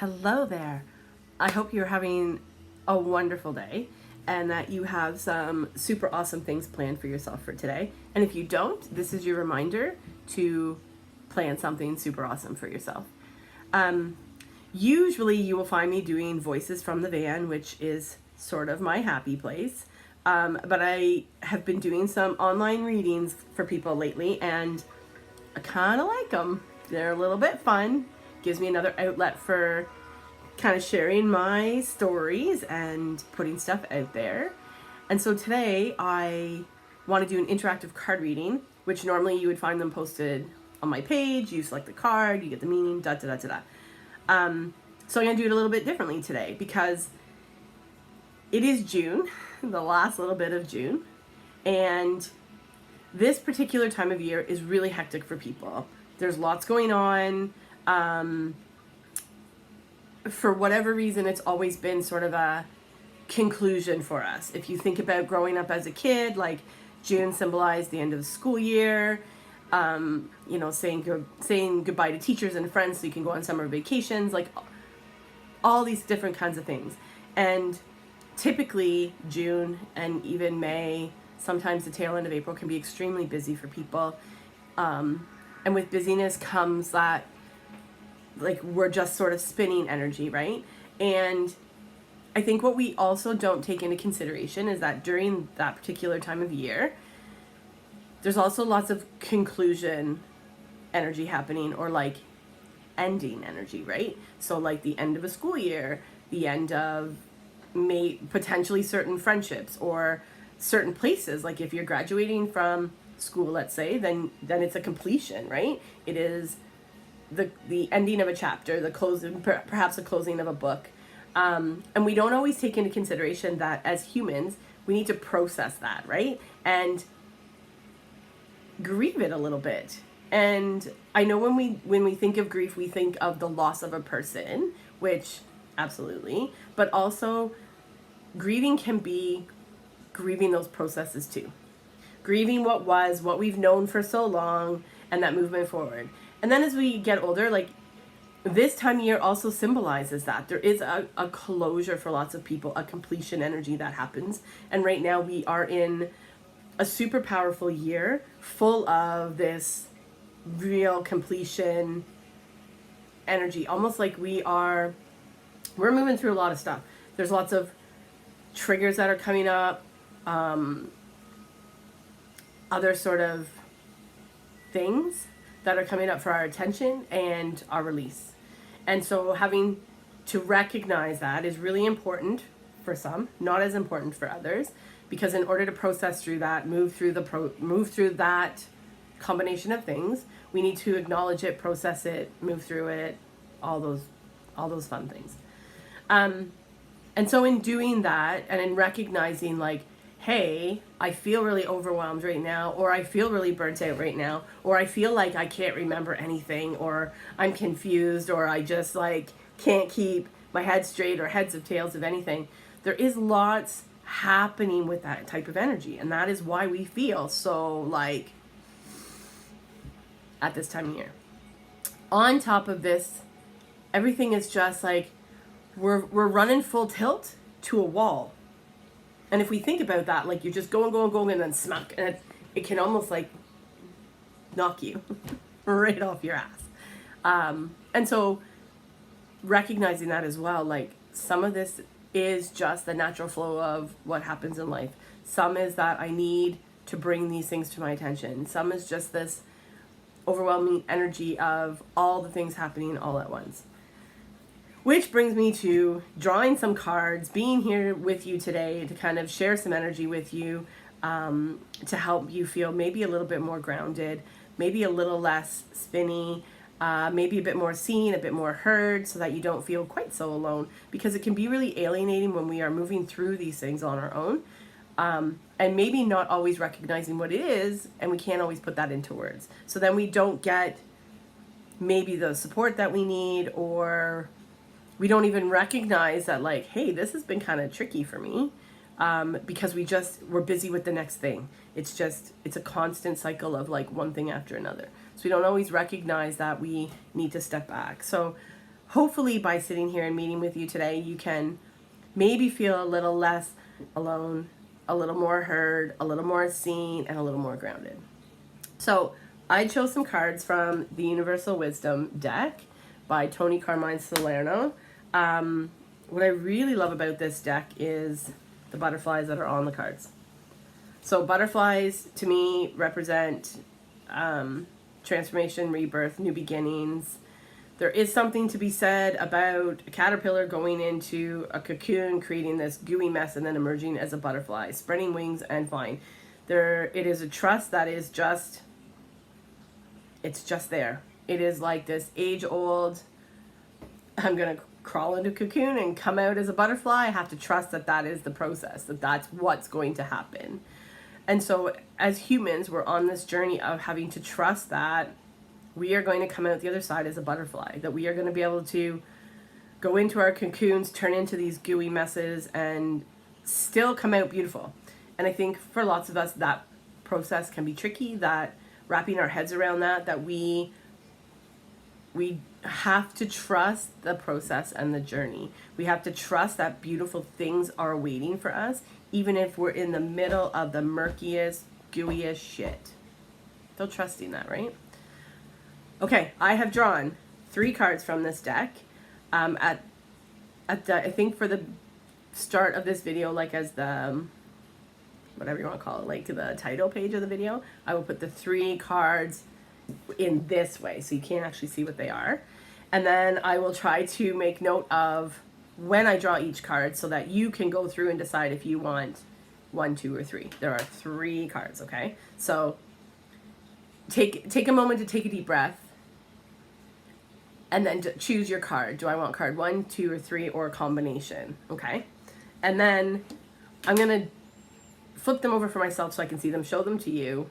Hello there. I hope you're having a wonderful day and that you have some super awesome things planned for yourself for today. And if you don't, this is your reminder to plan something super awesome for yourself. Usually you will find me doing voices from the van, which is sort of my happy place. But I have been doing some online readings for people lately, and I kind of like them. They're a little bit fun. Gives me another outlet for kind of sharing my stories and putting stuff out there. And so today I want to do an interactive card reading, which normally you would find them posted on my page. You select the card, you get the meaning, da da da da da. So I'm going to do it a little bit differently today because it is June, the last little bit of June, and this particular time of year is really hectic for people. There's lots going on. For whatever reason, it's always been sort of a conclusion for us. If you think about growing up as a kid, like June symbolized the end of the school year, saying goodbye to teachers and friends so you can go on summer vacations, like all these different kinds of things. And typically June and even May, sometimes the tail end of April, can be extremely busy for people. And with busyness comes that, like, we're just sort of spinning energy, right? And I think what we also don't take into consideration is that during that particular time of year, there's also lots of conclusion energy happening, or like ending energy, right? So like the end of a school year, the end of potentially certain friendships or certain places. Like if you're graduating from school, let's say, then it's a completion, right? It is the ending of a chapter, the closing, perhaps the closing of a book. And we don't always take into consideration that as humans, we need to process that, right? And grieve it a little bit. And I know when we think of grief, we think of the loss of a person, which absolutely, but also grieving can be grieving those processes too. Grieving what we've known for so long, and that movement forward. And then as we get older, like this time of year also symbolizes that. There is a closure for lots of people, a completion energy that happens. And right now we are in a super powerful year full of this real completion energy. Almost like we're moving through a lot of stuff. There's lots of triggers that are coming up, other sort of things that are coming up for our attention and our release. And so having to recognize that is really important for some, not as important for others, because in order to process through that, move through that combination of things, we need to acknowledge it, process it, move through it, all those fun things. And so in doing that and in recognizing, like, hey, I feel really overwhelmed right now, or I feel really burnt out right now, or I feel like I can't remember anything, or I'm confused, or I just like can't keep my head straight or heads of tails of anything. There is lots happening with that type of energy, and that is why we feel so like at this time of year. On top of this, everything is just like we're running full tilt to a wall. And if we think about that, like you're just going, and then smack, and it can almost like knock you right off your ass. And so recognizing that as well, like some of this is just the natural flow of what happens in life. Some is that I need to bring these things to my attention. Some is just this overwhelming energy of all the things happening all at once. Which brings me to drawing some cards, being here with you today to kind of share some energy with you, to help you feel maybe a little bit more grounded, maybe a little less spinny, maybe a bit more seen, a bit more heard, so that you don't feel quite so alone, because it can be really alienating when we are moving through these things on our own, and maybe not always recognizing what it is, and we can't always put that into words. So then we don't get maybe the support that we need, or we don't even recognize that, like, hey, this has been kind of tricky for me, because we're busy with the next thing. It's a constant cycle of like one thing after another. So we don't always recognize that we need to step back. So hopefully by sitting here and meeting with you today, you can maybe feel a little less alone, a little more heard, a little more seen, and a little more grounded. So I chose some cards from the Universal Wisdom deck by Toni, Carmine, Salerno. What I really love about this deck is the butterflies that are on the cards. So butterflies to me represent transformation, rebirth, new beginnings. There is something to be said about a caterpillar going into a cocoon, creating this gooey mess, and then emerging as a butterfly, spreading wings and flying. It is a trust that is just, it's just there. It is like this age-old, I'm going to crawl into a cocoon and come out as a butterfly. I have to trust that that is the process, that that's what's going to happen. And so as humans, we're on this journey of having to trust that we are going to come out the other side as a butterfly, that we are going to be able to go into our cocoons, turn into these gooey messes, and still come out beautiful. And I think for lots of us, that process can be tricky, that wrapping our heads around that we have to trust the process and the journey. We have to trust that beautiful things are waiting for us, even if we're in the middle of the murkiest, gooeyest shit. Still trusting that, right? Okay, I have drawn 3 cards from this deck. I think for the start of this video, like as the, whatever you want to call it, like to the title page of the video, I will put the 3 cards in this way so you can't actually see what they are. And then I will try to make note of when I draw each card so that you can go through and decide if you want 1, 2, or 3. There are 3 cards, okay? So take a moment to take a deep breath and then choose your card. Do I want card 1, 2, or 3, or a combination? Okay. And then I'm going to flip them over for myself so I can see them, show them to you,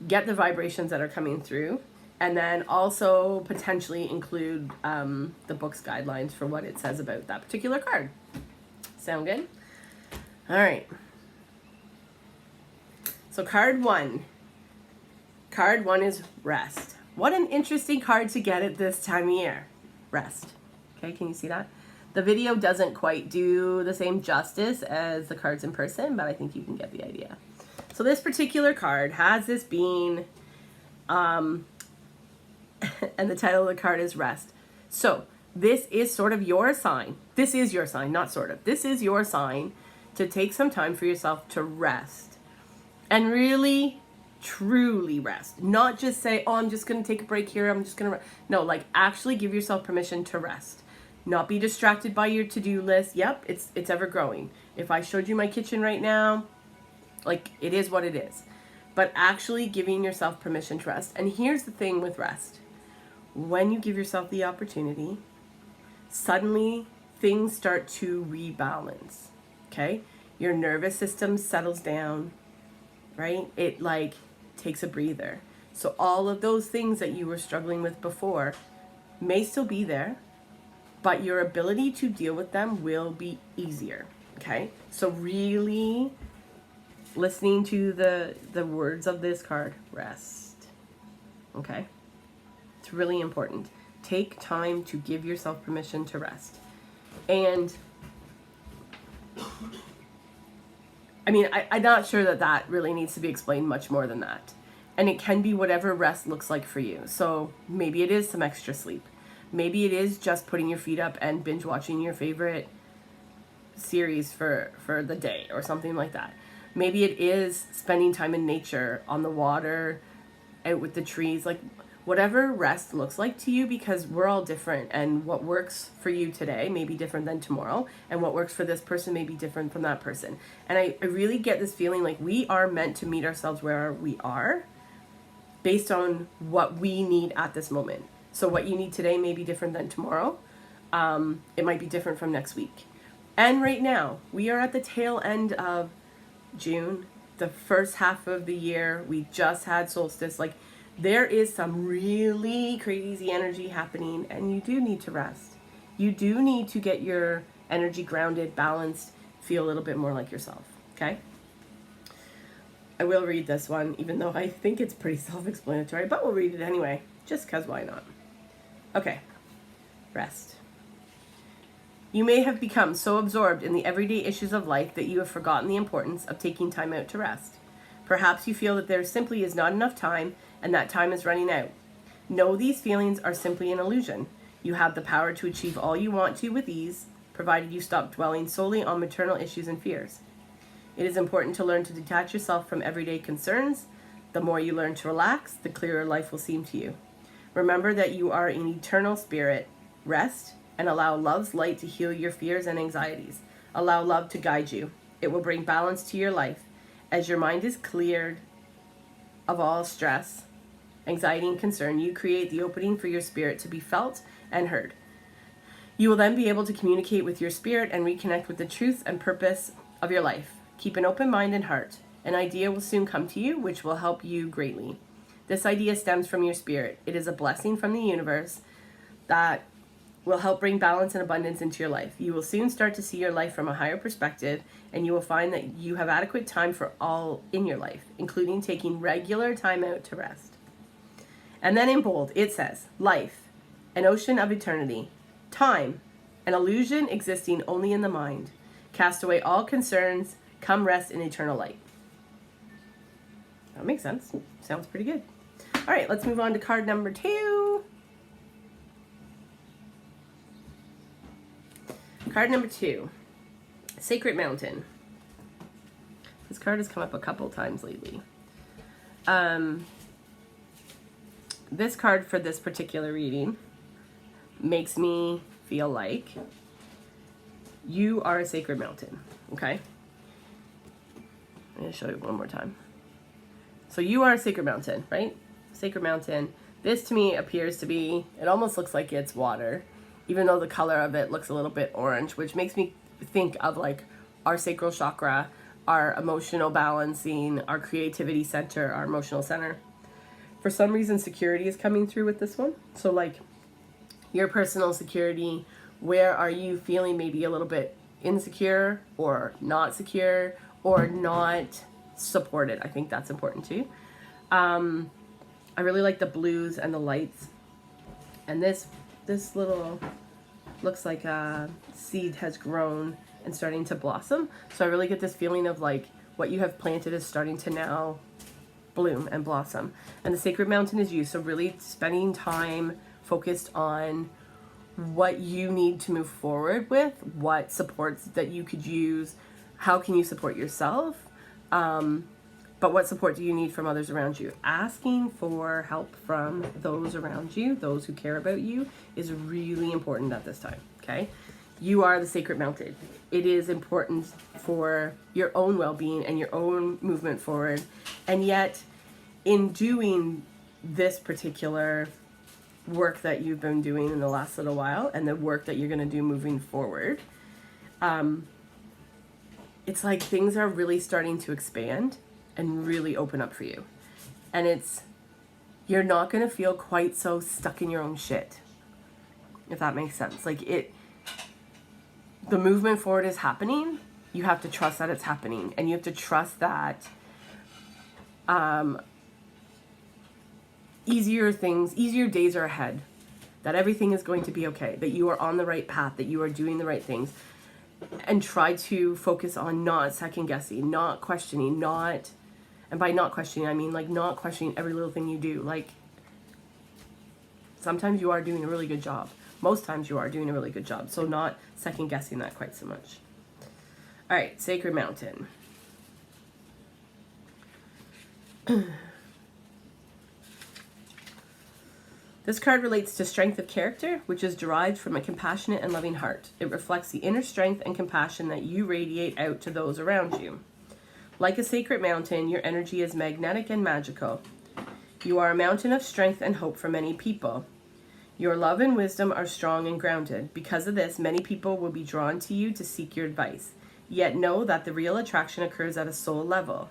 get the vibrations that are coming through, and then also potentially include the book's guidelines for what it says about that particular card. Sound good? All right. So card 1. Card 1 is rest. What an interesting card to get at this time of year. Rest. Okay, can you see that? The video doesn't quite do the same justice as the cards in person, but I think you can get the idea. So this particular card has this being, and the title of the card is Rest. So this is sort of your sign. This is your sign, not sort of. This is your sign to take some time for yourself to rest. And really, truly rest. Not just say, oh, I'm just going to take a break here. I'm just going to... No, like actually give yourself permission to rest. Not be distracted by your to-do list. Yep, it's ever growing. If I showed you my kitchen right now, like it is what it is. But actually giving yourself permission to rest. And here's the thing with rest. When you give yourself the opportunity, suddenly things start to rebalance. Okay? Your nervous system settles down, right? It like takes a breather. So all of those things that you were struggling with before may still be there, but your ability to deal with them will be easier. Okay? So really listening to the words of this card, rest. Okay? It's really important. Take time to give yourself permission to rest. And I mean, I'm not sure that really needs to be explained much more than that. And it can be whatever rest looks like for you. So maybe it is some extra sleep. Maybe it is just putting your feet up and binge watching your favorite series for the day or something like that. Maybe it is spending time in nature, on the water, out with the trees, like whatever rest looks like to you, because we're all different, and what works for you today may be different than tomorrow, and what works for this person may be different from that person. And I really get this feeling like we are meant to meet ourselves where we are based on what we need at this moment. So what you need today may be different than tomorrow. It might be different from next week. And right now, we are at the tail end of June, the first half of the year. We just had solstice. Like, there is some really crazy energy happening, and you do need to rest. You do need to get your energy grounded, balanced, feel a little bit more like yourself, okay? I will read this one, even though I think it's pretty self-explanatory, but we'll read it anyway, just because why not? Okay, rest. You may have become so absorbed in the everyday issues of life that you have forgotten the importance of taking time out to rest. Perhaps you feel that there simply is not enough time and that time is running out. Know these feelings are simply an illusion. You have the power to achieve all you want to with ease, provided you stop dwelling solely on maternal issues and fears. It is important to learn to detach yourself from everyday concerns. The more you learn to relax, the clearer life will seem to you. Remember that you are an eternal spirit. Rest and allow love's light to heal your fears and anxieties. Allow love to guide you. It will bring balance to your life. As your mind is cleared of all stress, anxiety, and concern, you create the opening for your spirit to be felt and heard. You will then be able to communicate with your spirit and reconnect with the truth and purpose of your life. Keep an open mind and heart. An idea will soon come to you, which will help you greatly. This idea stems from your spirit. It is a blessing from the universe that will help bring balance and abundance into your life. You will soon start to see your life from a higher perspective, and you will find that you have adequate time for all in your life, including taking regular time out to rest. And then in bold, it says, life, an ocean of eternity. Time, an illusion existing only in the mind. Cast away all concerns. Come rest in eternal light. That makes sense. Sounds pretty good. All right, let's move on to card number 2. Card number 2, Sacred Mountain. This card has come up a couple times lately. This card for this particular reading makes me feel like you are a sacred mountain, okay? I'm going to show you one more time. So you are a sacred mountain, right? Sacred mountain. This to me appears to be, it almost looks like it's water, even though the color of it looks a little bit orange, which makes me think of like our sacral chakra, our emotional balancing, our creativity center, our emotional center. For some reason, security is coming through with this one. So like your personal security, where are you feeling maybe a little bit insecure or not secure or not supported? I think that's important too. I really like the blues and the lights. And this little looks like a seed has grown and starting to blossom. So I really get this feeling of like what you have planted is starting to now bloom and blossom. And the sacred mountain is you. So really spending time focused on what you need to move forward with, what supports that you could use, how can you support yourself, but what support do you need from others around you? Asking for help from those around you, those who care about you, is really important at this time, okay? You are the sacred mountain. It is important for your own well-being and your own movement forward. And yet, in doing this particular work that you've been doing in the last little while and the work that you're going to do moving forward, it's like things are really starting to expand and really open up for you. And you're not going to feel quite so stuck in your own shit, if that makes sense. Like the movement forward is happening. You have to trust that it's happening, and you have to trust that easier days are ahead, that everything is going to be okay, that you are on the right path, that you are doing the right things, and try to focus on not second guessing, not questioning, and by not questioning, I mean like not questioning every little thing you do. Like sometimes you are doing a really good job. Most times you are doing a really good job. So not second guessing that quite so much. All right, Sacred Mountain. This card relates to strength of character, which is derived from a compassionate and loving heart. It reflects the inner strength and compassion that you radiate out to those around you. Like a sacred mountain, your energy is magnetic and magical. You are a mountain of strength and hope for many people. Your love and wisdom are strong and grounded. Because of this, many people will be drawn to you to seek your advice. Yet know that the real attraction occurs at a soul level.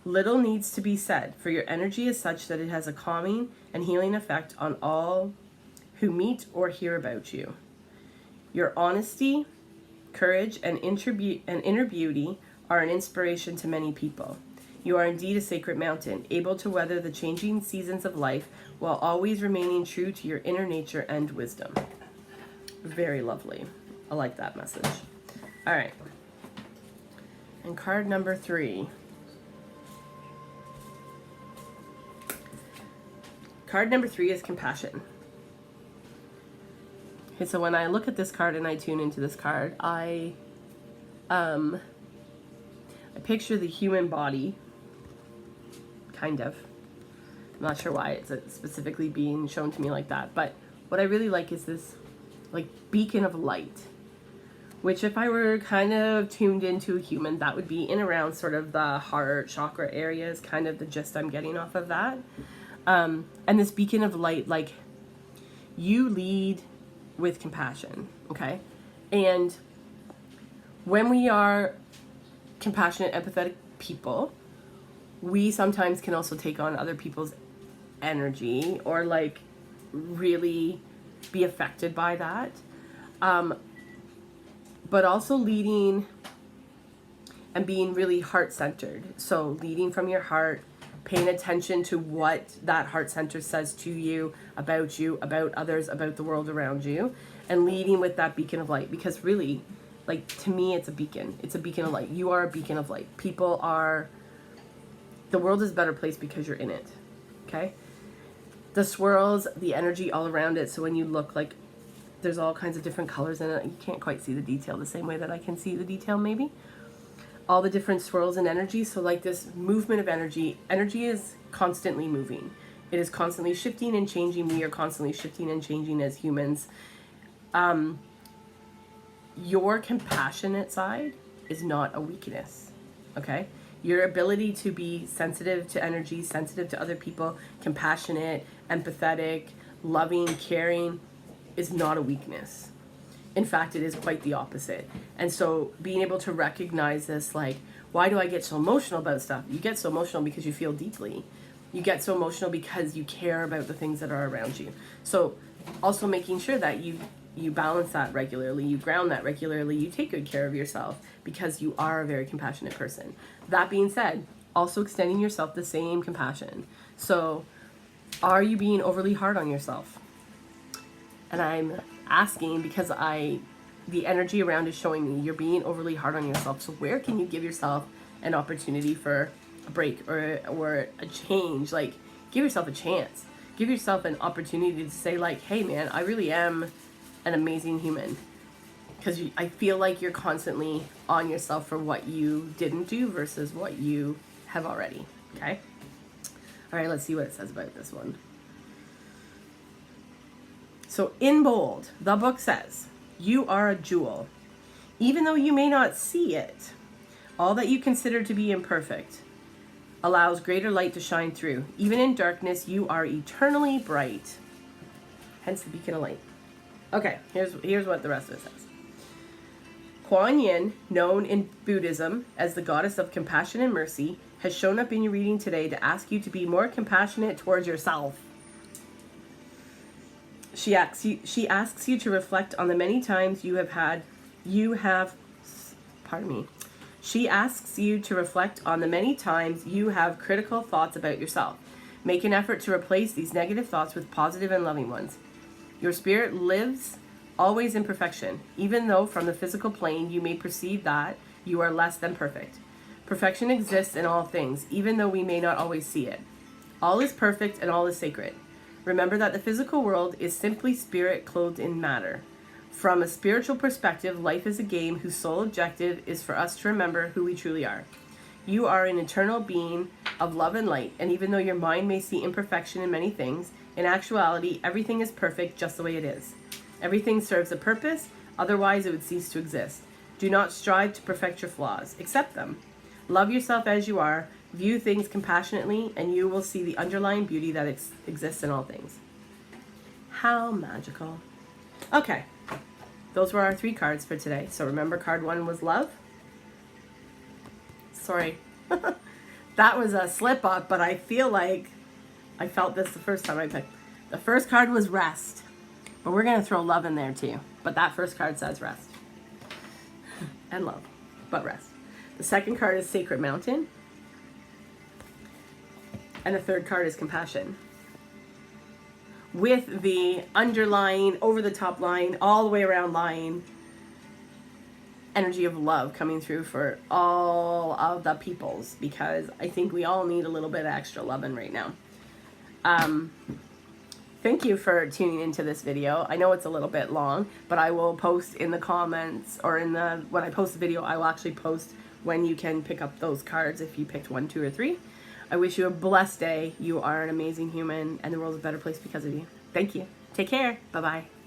Little needs to be said, for your energy is such that it has a calming and healing effect on all who meet or hear about you. Your honesty, courage, and inner beauty are an inspiration to many people. You are indeed a sacred mountain, able to weather the changing seasons of life while always remaining true to your inner nature and wisdom. Very lovely. I like that message. All right. And card number 3. Card number 3 is compassion. Okay, so when I look at this card and I tune into this card, I picture the human body, kind of. I'm not sure why it's specifically being shown to me like that, but what I really like is this like beacon of light, which if I were kind of tuned into a human, that would be in around sort of the heart chakra area is kind of the gist I'm getting off of that. And this beacon of light, like you lead with compassion, okay? And when we are compassionate, empathetic people, we sometimes can also take on other people's energy or like really be affected by that. But also leading and being really heart-centered. So leading from your heart, paying attention to what that heart center says to you, about others, about the world around you, and leading with that beacon of light. Because really, like, to me, it's a beacon. It's a beacon of light. You are a beacon of light. The world is a better place because you're in it, okay? The swirls, the energy all around it, so when you look, like, there's all kinds of different colors in it. You can't quite see the detail the same way that I can see the detail, maybe. All the different swirls and energy. So like this movement of energy is constantly moving. It is constantly shifting and changing. We are constantly shifting and changing as humans. Your compassionate side is not a weakness, okay? Your ability to be sensitive to energy, sensitive to other people, compassionate, empathetic, loving, caring is not a weakness. In fact, it is quite the opposite. And so being able to recognize this, like, why do I get so emotional about stuff? You get so emotional because you feel deeply. You get so emotional because you care about the things that are around you. So also making sure that you balance that regularly, you ground that regularly, you take good care of yourself because you are a very compassionate person. That being said, also extending yourself the same compassion. So are you being overly hard on yourself? And I'm asking because the energy around is showing me you're being overly hard on yourself. So where can you give yourself an opportunity for a break or a change? Like, give yourself a chance. Give yourself an opportunity to say, like, hey man, I really am an amazing human. Because I feel like you're constantly on yourself for what you didn't do versus what you have already. Okay? All right, let's see what it says about this one. So in bold, the book says, you are a jewel. Even though you may not see it, all that you consider to be imperfect allows greater light to shine through. Even in darkness, you are eternally bright. Hence the beacon of light. Okay, here's what the rest of it says. Kuan Yin, known in Buddhism as the goddess of compassion and mercy, has shown up in your reading today to ask you to be more compassionate towards yourself. She asks you to reflect on the many times She asks you to reflect on the many times you have critical thoughts about yourself. Make an effort to replace these negative thoughts with positive and loving ones. Your spirit lives always in perfection, even though from the physical plane you may perceive that you are less than perfect. Perfection exists in all things, even though we may not always see it. All is perfect and all is sacred. Remember that the physical world is simply spirit clothed in matter. From a spiritual perspective, life is a game whose sole objective is for us to remember who we truly are. You are an eternal being of love and light, and even though your mind may see imperfection in many things, in actuality, everything is perfect just the way it is. Everything serves a purpose, otherwise it would cease to exist. Do not strive to perfect your flaws. Accept them. Love yourself as you are. View things compassionately, and you will see the underlying beauty that exists in all things. How magical. Okay, those were our 3 cards for today. So remember, card 1 was love. Sorry, that was a slip up, but I feel like I felt this the first time I picked. The first card was rest, but we're going to throw love in there too. But that first card says rest and love, but rest. The second card is Sacred Mountain. And the third card is compassion. With the underlying, over the top line, all the way around line, energy of love coming through for all of the peoples, because I think we all need a little bit of extra loving right now. Thank you for tuning into this video. I know it's a little bit long, but I will post in the comments, or when I post the video, I will actually post when you can pick up those cards if you picked 1, 2, or 3. I wish you a blessed day. You are an amazing human, and the world's a better place because of you. Thank you. Take care. Bye-bye.